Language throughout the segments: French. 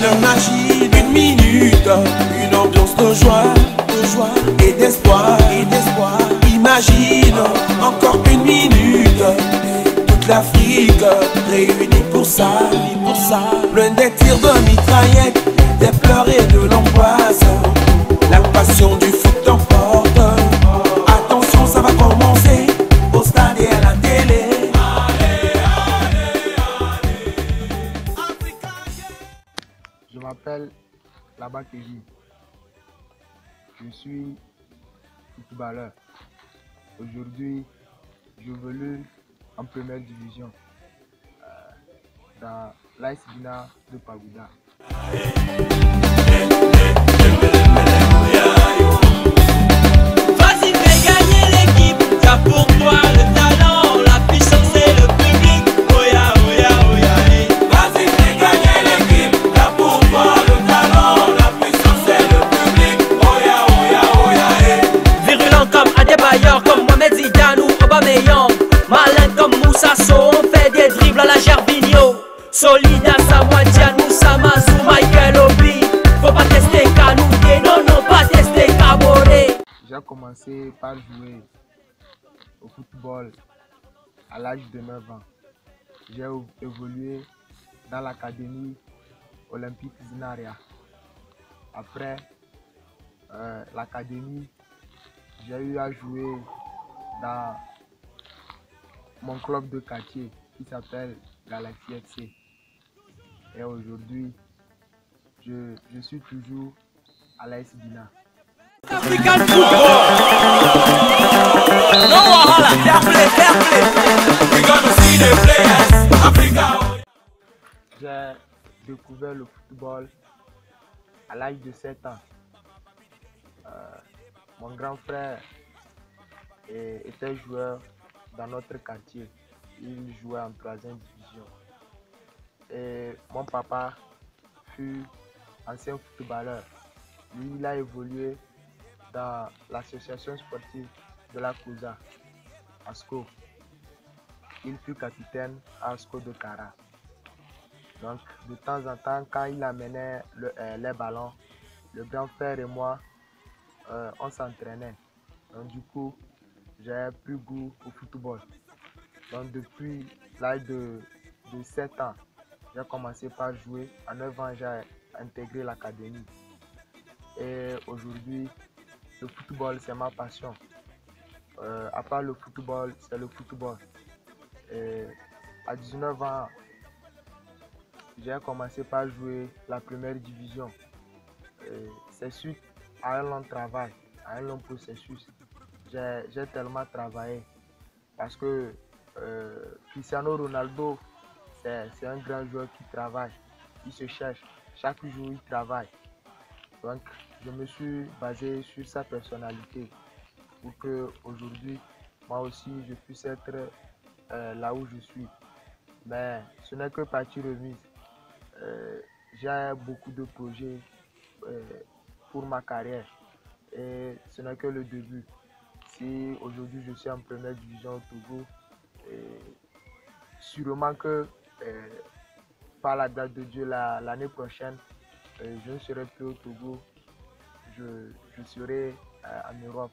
imagine une minute, une ambiance de joie et d'espoir. Imagine encore une minute, toute l'Afrique réunie pour ça. Loin des tirs de mitraillettes, des pleurs et de l'angoisse, la passion du foot t'emporte. Attention, ça va commencer au stade et à la télé. Je m'appelle Laba Keji. Je suis footballeur. Aujourd'hui, j'évolue en première division dans l'AS Bina de Pagoda. Vas-y, fais gagner l'équipe, t'as pour toi le talent, la puissance et le public. Oya, oya, oya, hey. Vas-y, fais gagner l'équipe, t'as pour toi le talent, la puissance et le public. Oya, oya, oya, hey. Virulent comme Adebayor, comme Mohamed Zidane ou Aubameyang. Malin comme Moussa Sow, on fait des dribbles à la Gervinho. Solide à Samoa Dianou, Samazou, Michael Obi. Faut pas tester Kanouté, non, pas tester Kabore. J'ai commencé par jouer au football à l'âge de 9 ans. J'ai évolué dans l'académie olympique Zinaria. Après l'académie, j'ai eu à jouer dans mon club de quartier qui s'appelle Galaxy FC. Et aujourd'hui, je suis toujours à l'AS Bina. African football. No wahala, fair play. We gonna see the players, Africa. J'ai découvert le football à l'âge de 7 ans. Mon grand frère était joueur dans notre quartier. Il jouait en 3e division. Et mon papa fut ancien footballeur. Lui, il a évolué dans l'association sportive de la Cousa, ASCO. Il fut capitaine à ASCO de Kara. Donc, de temps en temps, quand il amenait les ballons, le grand frère et moi, on s'entraînait. Donc, du coup, j'ai pris goût au football. Donc, depuis l'âge de 7 ans, j'ai commencé par jouer. À 9 ans, j'ai intégré l'académie. Et aujourd'hui, le football, c'est ma passion. À part le football, c'est le football. Et à 19 ans, j'ai commencé par jouer la première division. C'est suite à un long travail, à un long processus. J'ai tellement travaillé parce que Cristiano Ronaldo, c'est un grand joueur qui travaille, il se cherche, chaque jour il travaille. Donc je me suis basé sur sa personnalité pour que aujourd'hui moi aussi je puisse être là où je suis. Mais ce n'est que partie remise. J'ai beaucoup de projets pour ma carrière et ce n'est que le début. Si aujourd'hui je suis en première division au Togo, sûrement que par la grâce de Dieu l'année prochaine, je ne serai plus au Togo, je serai en Europe.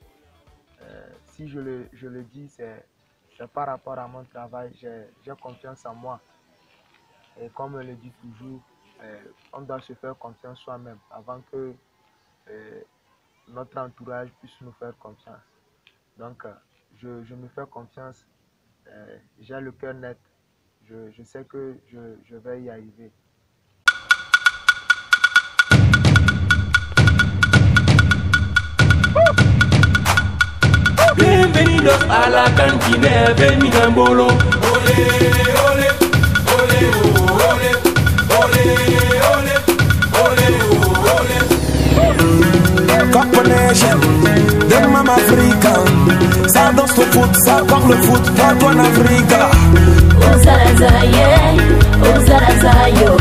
Si je le dis, c'est par rapport à mon travail, j'ai confiance en moi. Et comme on le dit toujours, on doit se faire confiance soi-même avant que notre entourage puisse nous faire confiance. Donc, je me fais confiance, j'ai le cœur net, je sais que je vais y arriver. Bienvenidos a la cantina de Minambolo. Ole, ole, ole, ole, ole, ole, ole, ole. Couple Nation, de Mama Africa. Ça danse le foot, ça parle le foot, partout en Afrique. Ozarazayo,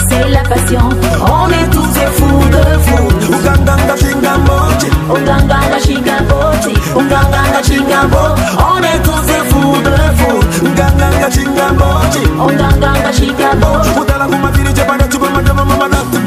c'est la passion. On est tous des fous de foot. Uganganga Chingambochi, Uganganga Chingambochi, Uganganga Chingabo. On est tous des fous de foot. Uganganga Chingambochi, Uganganga Chingabo. Udala kumafiri chepanda chupa madama mama natu.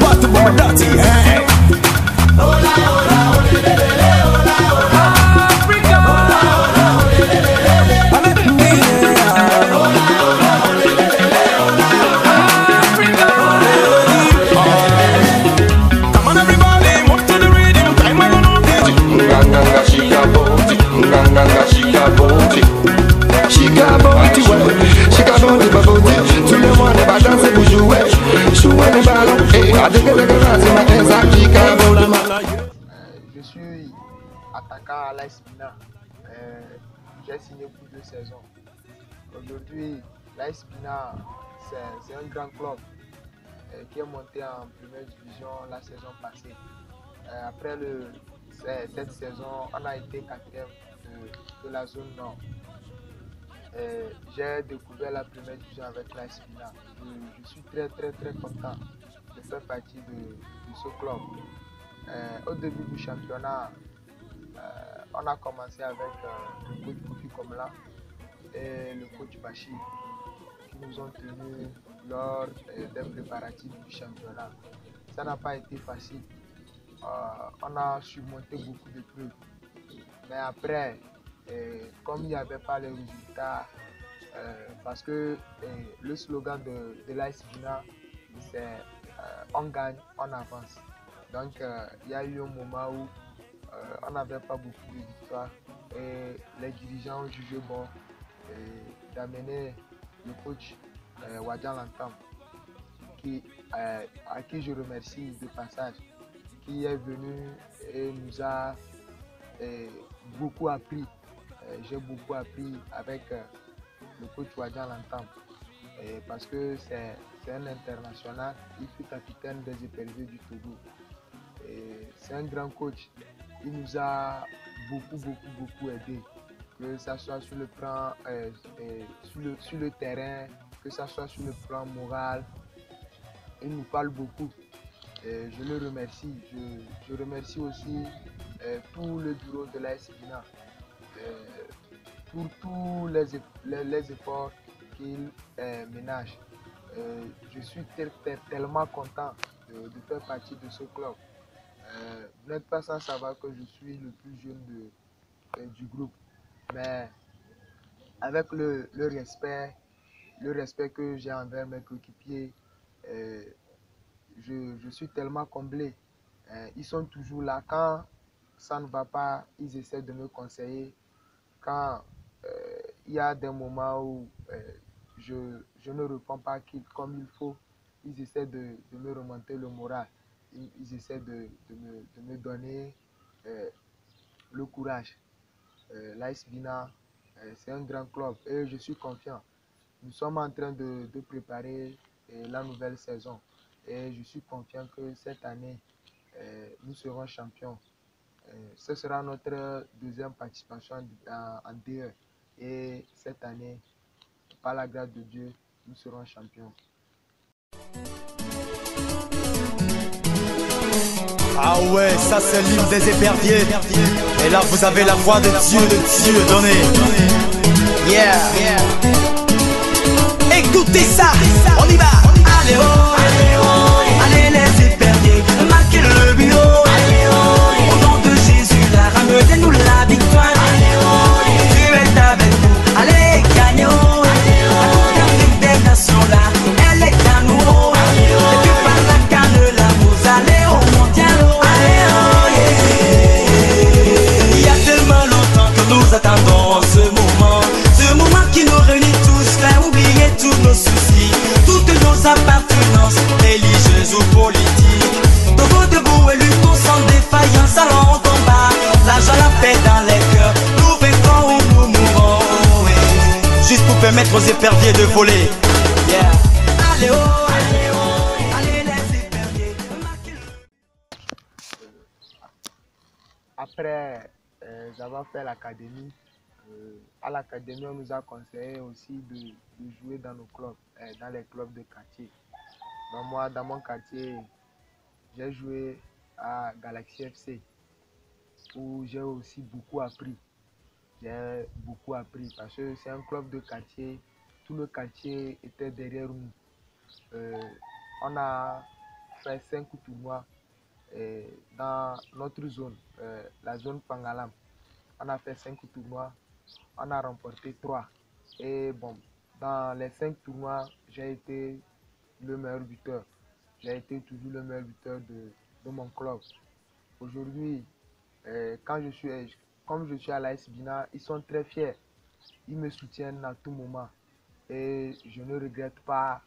signé pour 2 saisons. Aujourd'hui, l'AS Bina, c'est un grand club qui est monté en première division la saison passée. Après cette saison, on a été 4e de la zone nord. J'ai découvert la première division avec l'AS Bina. Je suis très content de faire partie de ce club. Au début du championnat, on a commencé avec le coach Kofi Komla et le coach Bachir qui nous ont tenus lors des préparatifs du championnat. Ça n'a pas été facile. On a surmonté beaucoup de trucs. Mais après, comme il n'y avait pas les résultats, parce que le slogan de l'AS Bina, c'est on gagne, on avance. Donc il y a eu un moment où on n'avait pas beaucoup de victoires et les dirigeants ont jugé bon d'amener le coach Wadjan Lantam, à qui je remercie de passage, qui est venu et nous a beaucoup appris. J'ai beaucoup appris avec le coach Wadjan Lantam parce que c'est un international, il fut capitaine des éperviers du Togo. C'est un grand coach, il nous a beaucoup aidé, que ce soit sur le plan sur le terrain, que ce soit sur le plan moral. Il nous parle beaucoup. Je le remercie. Je remercie aussi tout le bureau de l'AS Bina pour tous les efforts qu'il ménage. Je suis tellement content de faire partie de ce club. Vous n'êtes pas sans savoir que je suis le plus jeune du groupe, mais avec le respect que j'ai envers mes coéquipiers, je suis tellement comblé. Ils sont toujours là. Quand ça ne va pas, ils essaient de me conseiller. Quand il y a des moments où je ne réponds pas comme il faut, ils essaient de me remonter le moral. Ils essaient de me donner le courage. L'AS Bina, c'est un grand club et je suis confiant. Nous sommes en train de préparer la nouvelle saison et je suis confiant que cette année, nous serons champions. Ce sera notre deuxième participation en D1 et cette année, par la grâce de Dieu, nous serons champions. Ah ouais, ça c'est l'hymne des éperviers. Et là vous avez la voix de Dieu donnée. Yeah. Écoutez ça, on y va. Allez oh, allez les éperviers, marquez le but oh. Au nom de Jésus, là, ramenez-nous la victoire. Tu es avec nous, allez gagnons. La Coupe d'Afrique des Nations là, elle est à nous. Et puis par la canne là, vous allez au mondial. Il y a tellement longtemps que nous attendons ce moment qui nous réunit tous, faire oublier tous nos soucis, toutes nos appartenances, religieuses ou politiques. Debout, debout et luttons sans défaillance, allons au combat, l'argent, la paix dans les cœurs, nous vaincrons ou nous mourrons, ouais. Juste pour permettre aux éperviers de voler. Yeah. Allez oh, allez les éperviers. Après avoir fait l'académie, à l'académie, on nous a conseillé aussi de jouer dans nos clubs, dans les clubs de quartier. Donc moi, dans mon quartier, j'ai joué à Galaxy FC, où j'ai aussi beaucoup appris. J'ai beaucoup appris parce que c'est un club de quartier, tout le quartier était derrière nous. On a fait 5 tournois dans notre zone, la zone Pangalam. On a fait 5 tournois, on a remporté 3. Et bon, dans les 5 tournois, j'ai été le meilleur buteur. J'ai été toujours le meilleur buteur de mon club. Aujourd'hui, comme je suis à l'AS Bina, ils sont très fiers. Ils me soutiennent à tout moment. Et je ne regrette pas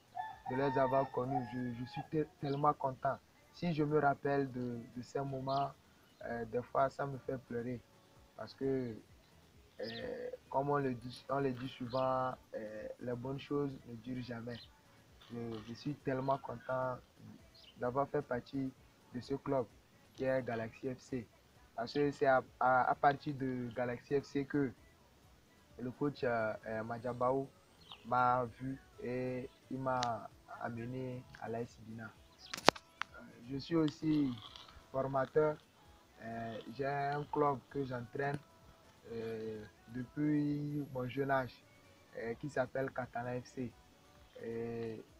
de les avoir connus. Je suis tellement content. Si je me rappelle de ces moments, des fois, ça me fait pleurer. Parce que Comme on le dit souvent, les bonnes choses ne durent jamais. Je suis tellement content d'avoir fait partie de ce club qui est Galaxy FC. Parce que c'est à partir de Galaxy FC que le coach Madjabao m'a vu et il m'a amené à l'AS Dina. Je suis aussi formateur. J'ai un club que j'entraîne depuis mon jeune âge qui s'appelle Katana FC.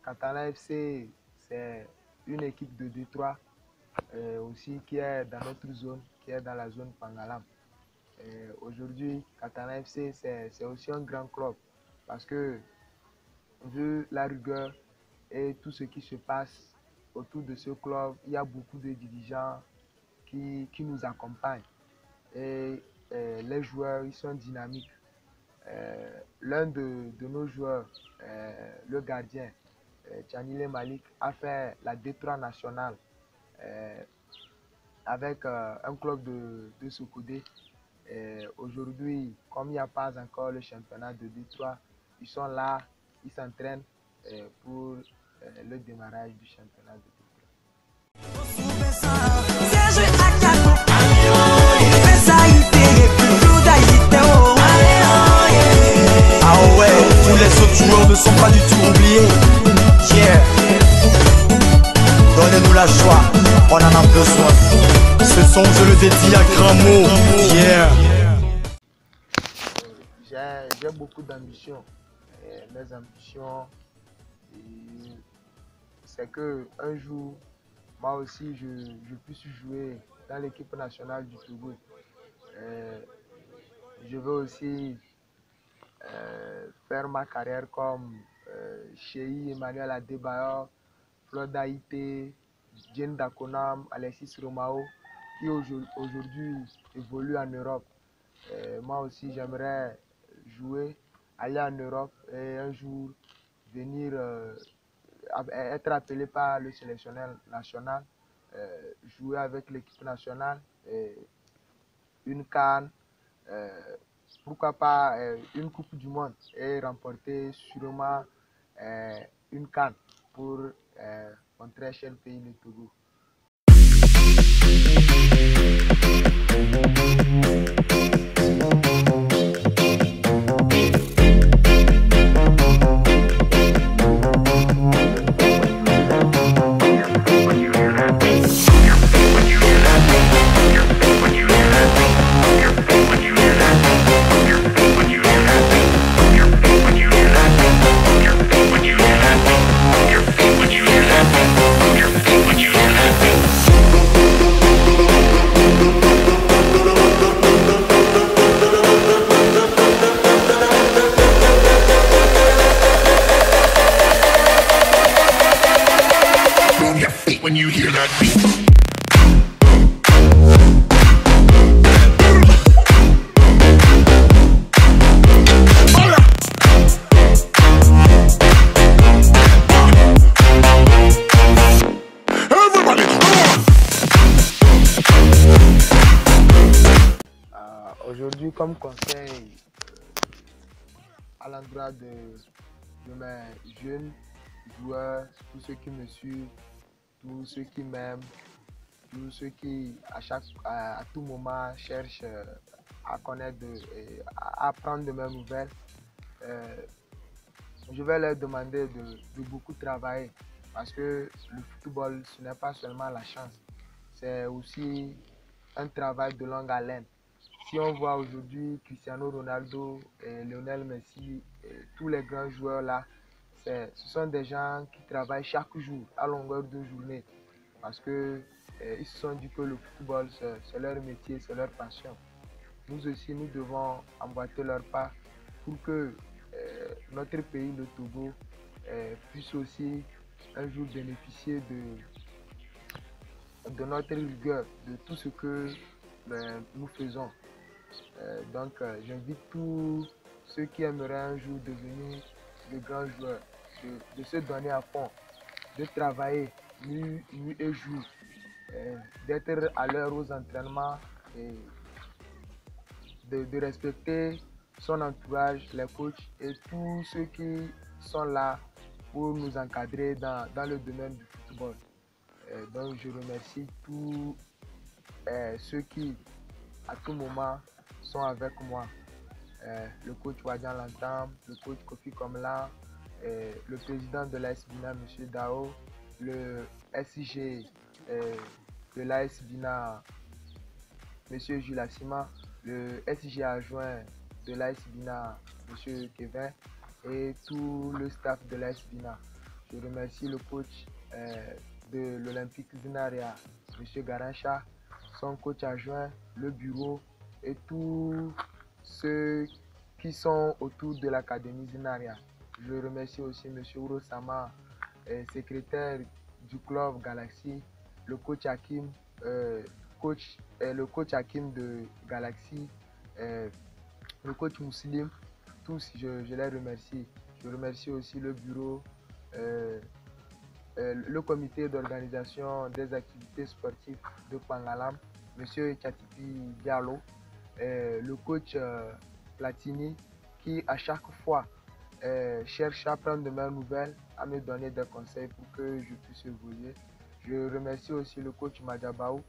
Katana FC, c'est une équipe de Détroit aussi qui est dans notre zone, qui est dans la zone Pangalam. Aujourd'hui, Katana FC, c'est aussi un grand club parce que vu la rigueur et tout ce qui se passe autour de ce club, il y a beaucoup de dirigeants qui nous accompagnent. Et les joueurs, ils sont dynamiques. L'un de nos joueurs, le gardien, Tchanile Malik, a fait la D3 nationale avec un club de Sokodé. Aujourd'hui, comme il n'y a pas encore le championnat de D3, ils sont là, ils s'entraînent pour le démarrage du championnat de D3. Ah ouais, tous les autres joueurs ne sont pas du tout oubliés. Yeah. Donnez-nous la joie, on en a besoin. Ce son, je le dédie à grand mot. Yeah. J'ai beaucoup d'ambition. Mes ambitions, c'est que un jour, moi aussi, je puisse jouer dans l'équipe nationale du Togo. Je veux aussi faire ma carrière comme Cheyi Emmanuel Adebayor, Floda Ité, Jane Dakonam, Alexis Romao, qui aujourd'hui évoluent en Europe. Moi aussi, j'aimerais jouer, aller en Europe et un jour venir être appelé par le sélectionneur national, jouer avec l'équipe nationale, une CAN, pourquoi pas une Coupe du Monde et remporter sûrement une CAN pour mon très cher pays, le Togo. When you hear that beat. Aujourd'hui, comme conseil à l'endroit de mes jeunes joueurs, tous ceux qui me suivent, tous ceux qui m'aiment, tous ceux qui à tout moment cherchent à connaître, à apprendre de mes nouvelles, je vais leur demander de beaucoup travailler parce que le football, ce n'est pas seulement la chance, c'est aussi un travail de longue haleine. Si on voit aujourd'hui Cristiano Ronaldo, et Lionel Messi, et tous les grands joueurs là, ce sont des gens qui travaillent chaque jour à longueur de journée parce qu'ils se sont dit que le football c'est leur métier, c'est leur passion. Nous aussi, nous devons emboîter leur pas pour que notre pays, le Togo, puisse aussi un jour bénéficier de notre rigueur, de tout ce que nous faisons. Donc j'invite tous ceux qui aimeraient un jour devenir de grands joueurs, de se donner à fond, de travailler nuit et jour, d'être à l'heure aux entraînements et de respecter son entourage, les coachs et tous ceux qui sont là pour nous encadrer dans le domaine du football. Donc je remercie tous ceux qui à tout moment sont avec moi. Le coach Wadian Lantam, le coach Kofi Komla, le président de l'AS Bina, M. Dao, le SIG de l'AS Bina, M. Jules Assima, le SIG adjoint de l'AS Bina, M. Kevin, et tout le staff de l'AS Bina. Je remercie le coach de l'Olympique Zinaria, M. Garancha, son coach adjoint, le bureau et tous ceux qui sont autour de l'Académie Zinaria. Je remercie aussi M. Urosama, secrétaire du club Galaxy, le coach Hakim, le coach Hakim de Galaxy, le coach Mousselim, tous je les remercie. Je remercie aussi le bureau, le comité d'organisation des activités sportives de Pangalam, M. Chatipi Diallo, le coach Platini qui à chaque fois cherche à prendre de mes nouvelles, à me donner des conseils pour que je puisse évoluer. Je remercie aussi le coach Madjabaou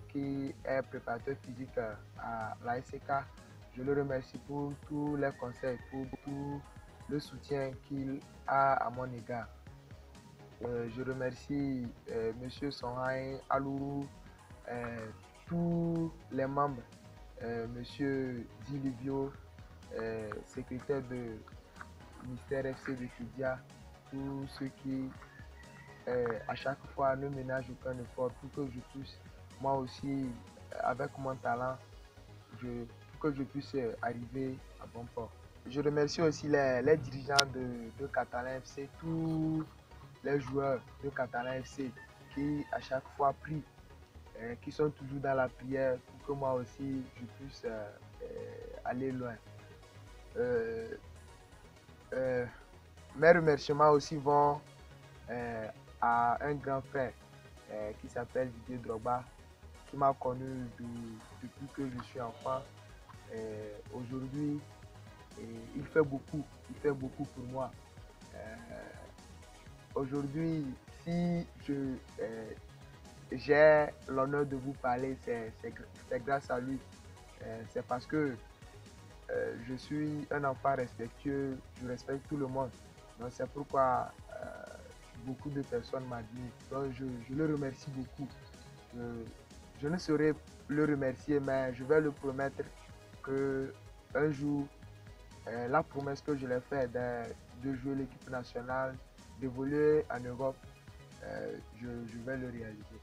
qui est préparateur physique à l'ASK. Je le remercie pour tous les conseils, pour tout le soutien qu'il a à mon égard. Je remercie M. Sonhaï Alourou, tous les membres, M. Dilivio, secrétaire de ministère FC de Kidia, tous ceux qui à chaque fois ne ménagent aucun effort pour que je puisse, moi aussi, avec mon talent, pour que je puisse arriver à bon port. Je remercie aussi les dirigeants de Catalan FC, tous les joueurs de Catalan FC qui à chaque fois prient, qui sont toujours dans la prière pour que moi aussi je puisse aller loin. Mes remerciements aussi vont à un grand frère qui s'appelle Didier Drogba, qui m'a connu depuis que je suis enfant. Aujourd'hui, il fait beaucoup pour moi. Aujourd'hui, si j'ai l'honneur de vous parler, c'est grâce à lui. C'est parce que je suis un enfant respectueux, je respecte tout le monde. Donc c'est pourquoi beaucoup de personnes m'admirent. Donc je le remercie beaucoup. Je ne saurais le remercier, mais je vais le promettre que un jour, la promesse que je l'ai faite de jouer l'équipe nationale, d'évoluer en Europe, je vais le réaliser.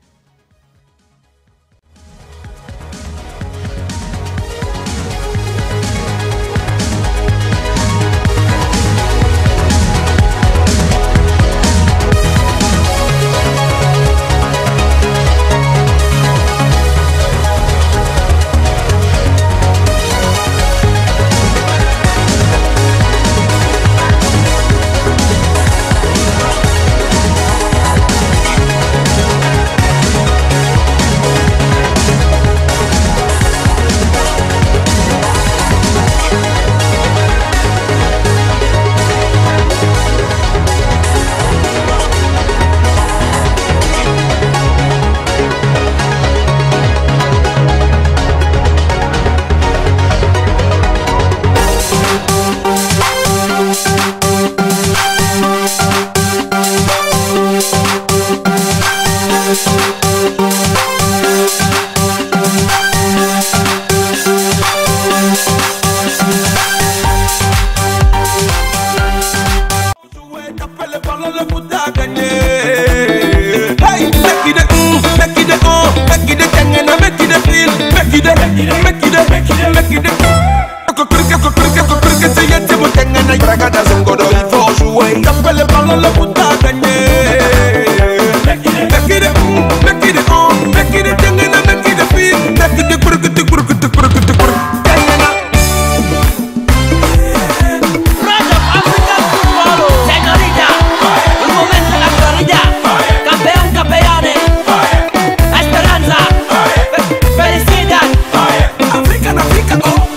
Africa, oh.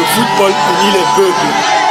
football unit les peuples.